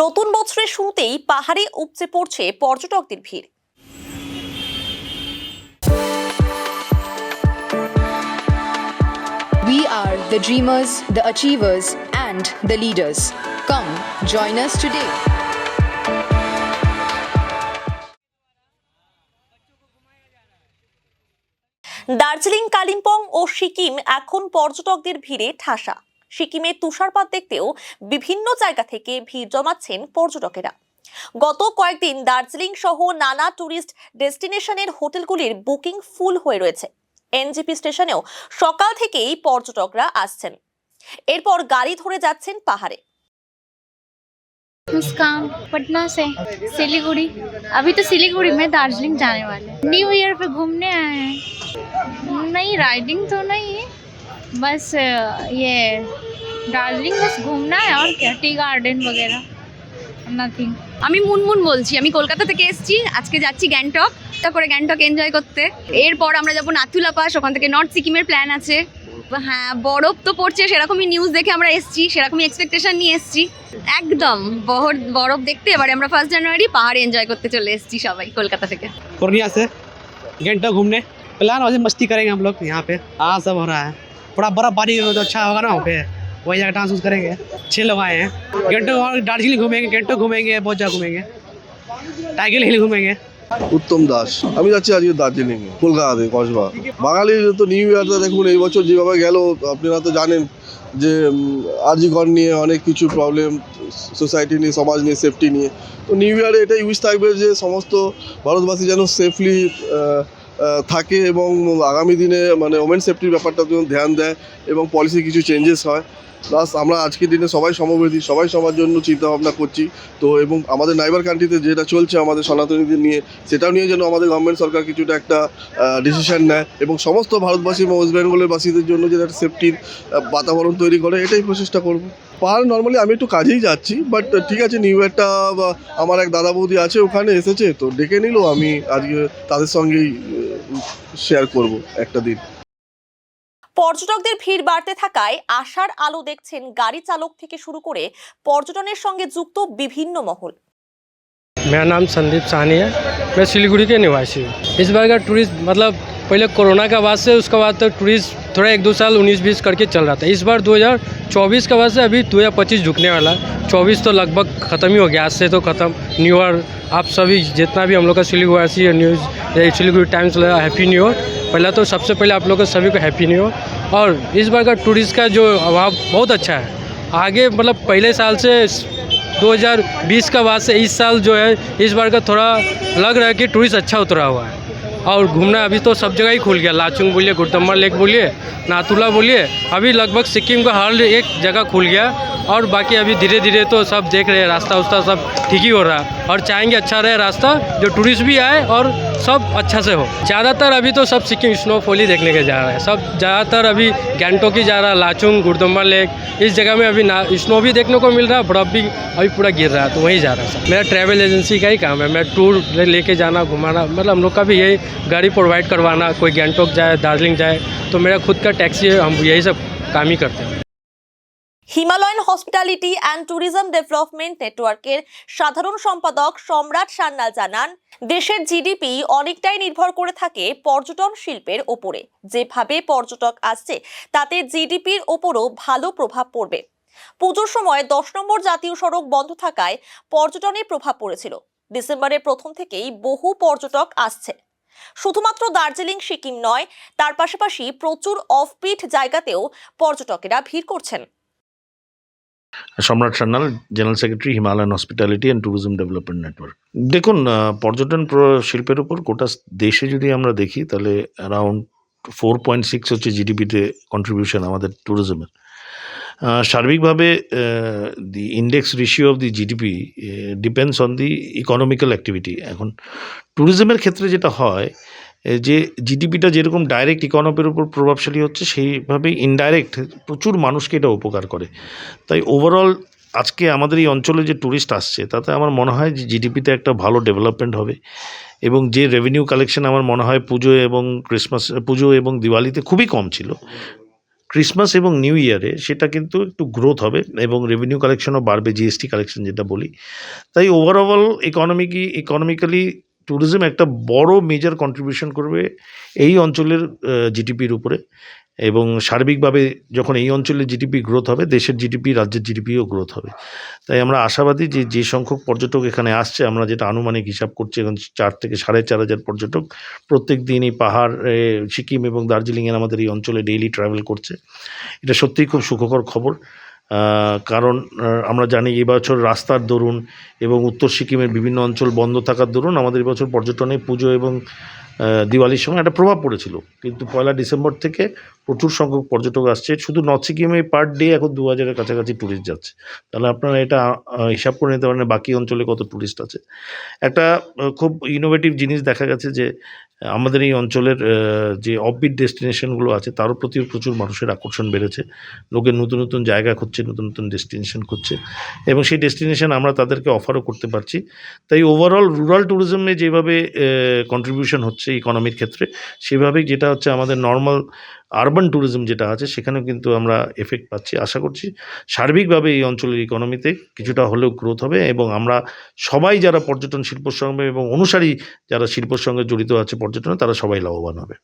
নতুন বছরের শুরুতেই পাহাড়ে উপচে পড়ছে পর্যটকদের ভিড়। We are the dreamers, the achievers, and the leaders. Come, join us today. Darjeeling, Kalimpong ও সিকিম এখন পর্যটকদের ভিড়ে ঠাসা। সিকিমে তুষারপাত দেখতেও বিভিন্ন জায়গা থেকে ভিড় জমাচ্ছেন পর্যটকেরা। গত কয়েকদিন দার্জিলিং সহ নানা টুরিস্ট ডেস্টিনেশনের হোটেলগুলির বুকিং ফুল হয়ে রয়েছে। এনজেপি স্টেশনেও সকাল থেকেই পর্যটকরা আসছেন, এরপর গাড়ি ধরে যাচ্ছেন পাহাড়ে। मुस्कान पटना से सिलीगुड़ी। अभी तो सिलीगुड़ी में दार्जिलिंग जाने वाले, न्यू ईयर पे घूमने आए हैं। नहीं, राइडिंग तो नहीं है, बस ये दार्जिलिंग बस घूमना है और क्या, टी गार्डन वगैरह, নাথিং। আমি মুনমুন বলছি, আমি কলকাতা থেকে এসেছি। আজকে যাচ্ছি গ্যাংটক, করে গ্যাংটক এনজয় করতে। এরপর আমরা যাবো নাথুলা পাস, ওখান থেকে নর্থ সিকিমের প্ল্যান আছে। হ্যাঁ, বরফ তো পড়ছে, সেরকমই নিউজ দেখে আমরা এসেছি, সেরকমই এক্সপেকটেশন নিয়ে এসেছি। একদম বরফ দেখতে এবারে আমরা 1 জানুয়ারি পাহাড়ে এনজয় করতে চলে এসেছি সবাই কলকাতা থেকে। पूर्णिया से गैंगटॉक घूमने प्लान, वैसे मस्ती करेंगे हम लोग यहाँ पे। हाँ, सब हो रहा है, थोड़ा बर्फबारी हो तो अच्छा होगा ना वहाँ पे, वही जगह डांस उस करेंगे। 6 लोग आए हैं। गैंगटॉक और दार्जिलिंग घूमेंगे, गैंगटॉक घूमेंगे, बहुत जगह घूमेंगे, टाइगर हिल घूमेंगे। উত্তম দাস। আমি যাচ্ছি আজকে দার্জিলিং, কলকাতাতে কসবা। বাঙালির তো নিউ ইয়ারটা দেখুন এই বছর যেভাবে গেল, আপনারা তো জানেন যে আরজিকর নিয়ে অনেক কিছু প্রবলেম, সোসাইটি নিয়ে, সমাজ নিয়ে, সেফটি নিয়ে। তো নিউ ইয়ারে এটাই উইশ থাকবে যে সমস্ত ভারতবাসী যেন সেফলি থাকে এবং আগামী দিনে মানে ওমেন সেফটির ব্যাপারটা যেন ধ্যান দেয় এবং পলিসি কিছু চেঞ্জেস হয়। প্লাস আমরা আজকের দিনে সবাই সমবেতী, সবাই সবার জন্য চিন্তাভাবনা করছি। তো এবং আমাদের নাইবার কান্ট্রিতে যেটা চলছে আমাদের সনাতনীদের নিয়ে, সেটাও নিয়ে যেন আমাদের গভর্নমেন্ট সরকার কিছুটা একটা ডিসিশন নেয় এবং সমস্ত ভারতবাসী এবং ওয়েস্ট বেঙ্গলের বাসীদের জন্য যেটা একটা সেফটির বাতাবরণ তৈরি করে, এটাই প্রচেষ্টা করব। পাহাড় নর্মালি আমি একটু কাজেই যাচ্ছি, বাট ঠিক আছে, নিউ ইয়ারটা আমার এক দাদা বৌদি আছে ওখানে এসেছে, তো ডেকে নিল, আমি আজকে তাদের সঙ্গেই শেয়ার করব একটা দিন। পর্যটকদের ভিড় বাড়তে থাকায় আশার আলো দেখছেন গাড়ি চালক থেকে শুরু করে পর্যটনের সঙ্গে যুক্ত বিভিন্ন মহল। मेरा नाम संदीप साहनी है, मैं सिलीगुड़ी के निवासी हूँ। इस बार का टूरिस्ट मतलब पहले कोरोना का बाद से उसके बाद तो टूरिस्ट थोड़ा 1-2 साल 19-20 करके चल रहा था। इस बार 2024 का बाद से अभी 2025 झुकने वाला है। 24 तो लगभग ख़त्म ही हो गया, आज से तो ख़त्म। न्यू ईयर आप सभी जितना भी हम लोग का Siliguri news Siliguri times happy new year. पहला तो सबसे पहले आप लोग को सभी को हैप्पी न्यू ईयर। और इस बार का टूरिस्ट का जो अभाव बहुत अच्छा है। आगे मतलब पहले साल से 2020 का बाद से इस साल जो है, इस बार का थोड़ा लग रहा है कि टूरिस्ट अच्छा उतरा हुआ है। और घूमना अभी तो सब जगह ही खुल गया, लाचुंग बोलिए, गुरदम्मा लेक बोलिए, नाथुला बोलिए, अभी लगभग सिक्किम का हर एक जगह खुल गया। और बाकी अभी धीरे धीरे तो सब देख रहे हैं, रास्ता उस्ता सब ठीक ही हो रहा है। और चाहेंगे अच्छा रहे रास्ता, जो टूरिस्ट भी आए और सब अच्छा से हो। ज़्यादातर अभी तो सब सिक्किम स्नोफॉल ही देखने के जा रहा है, सब ज़्यादातर अभी गैंगटॉक ही जा रहा है, लाचुंग, गुरदम्मा लेक, इस जगह में अभी ना स्नो भी देखने को मिल रहा है, बर्फ़ भी अभी पूरा गिर रहा है, तो वहीं जा रहा है सब। मेरा ट्रैवल एजेंसी का ही काम है, मैं टूर लेके जाना, घुमाना, मतलब हम लोग का भी यही गाड़ी प्रोवाइड करवाना, कोई गैंगटॉक जाए, दार्जिलिंग जाए, तो मेरा खुद का टैक्सी है, हम यही सब काम ही करते हैं। Himalayan hospitality and tourism development নেটওয়ার্কের সাধারণ সম্পাদক সম্রাট সান্যাল জানান, দেশের জিডিপি অনেকটাই নির্ভর করে থাকে পর্যটন শিল্পের ওপরে। যেভাবে পর্যটক আসছে তাতে জিডিপির ওপরও ভালো প্রভাব পড়বে। পুজোর সময় 10 নম্বর জাতীয় সড়ক বন্ধ থাকায় পর্যটনে প্রভাব পড়েছিল। ডিসেম্বরের প্রথম থেকেই বহু পর্যটক আসছে। শুধুমাত্র দার্জিলিং, সিকিম নয়, তার পাশাপাশি প্রচুর অফবিট জায়গাতেও পর্যটকেরা ভিড় করছেন। সম্রাট Sanyal, general secretary, Himalayan hospitality and tourism development network. দেখুন, পর্যটন শিল্পের উপর গোটা দেশে যদি আমরা দেখি তাহলে অ্যারাউন্ড 4.6 হচ্ছে জিডিপিতে কন্ট্রিবিউশন আমাদের ট্যুরিজমের। সার্বিকভাবে the index ratio of the GDP depends on the economical activity. এখন ট্যুরিজমের ক্ষেত্রে যেটা হয় যে জিডিপিটা যেরকম ডাইরেক্ট ইকোনমির উপর প্রভাবশালী হচ্ছে, সেইভাবেই ইনডাইরেক্ট প্রচুর মানুষকে এটা উপকার করে। তাই ওভারঅল আজকে আমাদের এই অঞ্চলে যে ট্যুরিস্ট আসছে তাতে আমার মনে হয় যে জিডিপিতে একটা ভালো ডেভেলপমেন্ট হবে এবং যে রেভিনিউ কালেকশন আমার মনে হয় পুজো এবং দিওয়ালিতে খুবই কম ছিল, ক্রিসমাস এবং নিউ ইয়ারে সেটা কিন্তু একটু গ্রোথ হবে এবং রেভিনিউ কালেকশনও বাড়বে, জিএসটি কালেকশন যেটা বলি। তাই ওভারঅল ইকোনমিক্যালি ট্যুরিজম একটা বড় মেজর কন্ট্রিবিউশন করবে এই অঞ্চলের জিডিপির উপরে, এবং সার্বিকভাবে যখন এই অঞ্চলের জিডিপি গ্রোথ হবে, দেশের জিডিপি, রাজ্যের জিডিপিও গ্রোথ হবে। তাই আমরা আশাবাদী যে সংখ্যক পর্যটক এখানে আসছে, আমরা যেটা আনুমানিক হিসাব করছি এখন 4 থেকে 4,500 পর্যটক প্রত্যেক দিন এই পাহাড়, সিকিম এবং দার্জিলিংয়ের আমাদের এই অঞ্চলে ডেইলি ট্রাভেল করছে। এটা সত্যিই খুব সুখকর খবর। কারণ আমরা জানি এবছর রাস্তার দরুন এবং উত্তর সিকিমের বিভিন্ন অঞ্চল বন্ধ থাকার দরুন আমাদের এবছর পর্যটনে পুজো এবং দিওয়ালির সময় একটা প্রভাব পড়েছিল, কিন্তু 1 ডিসেম্বর থেকে প্রচুর সংখ্যক পর্যটক আসছে। শুধু নর্থ সিকিমে পার ডে এখন 2000-এর কাছাকাছি ট্যুরিস্ট যাচ্ছে। তাহলে আপনারা এটা হিসাব করে নিতে পারেন বাকি অঞ্চলে কত ট্যুরিস্ট আছে। একটা খুব ইনোভেটিভ জিনিস দেখা গেছে যে আমাদের এই অঞ্চলের যে অফবিট ডেস্টিনেশনগুলো আছে তারও প্রতি প্রচুর মানুষের আকর্ষণ বেড়েছে। লোকের নতুন নতুন জায়গা খুঁজছে, নতুন নতুন ডেস্টিনেশন খুঁজছে, এবং সেই ডেস্টিনেশন আমরা তাদেরকে অফারও করতে পারছি। তাই ওভারঅল রুরাল ট্যুরিজমে যেভাবে কন্ট্রিবিউশন হচ্ছে ইকোনমির ক্ষেত্রে, সেভাবেই যেটা হচ্ছে আমাদের নর্মাল আরবান ট্যুরিজম যেটা আছে সেখানেও কিন্তু আমরা এফেক্ট পাচ্ছি। আশা করছি সার্বিকভাবে এই অঞ্চলের ইকোনমিতে কিছুটা হলেও গ্রোথ হবে, এবং আমরা সবাই যারা পর্যটন শিল্পের সঙ্গে এবং অনুসারী যারা শিল্পের সঙ্গে জড়িত আছে পর্যটনে, তারা সবাই লাভবান হবে।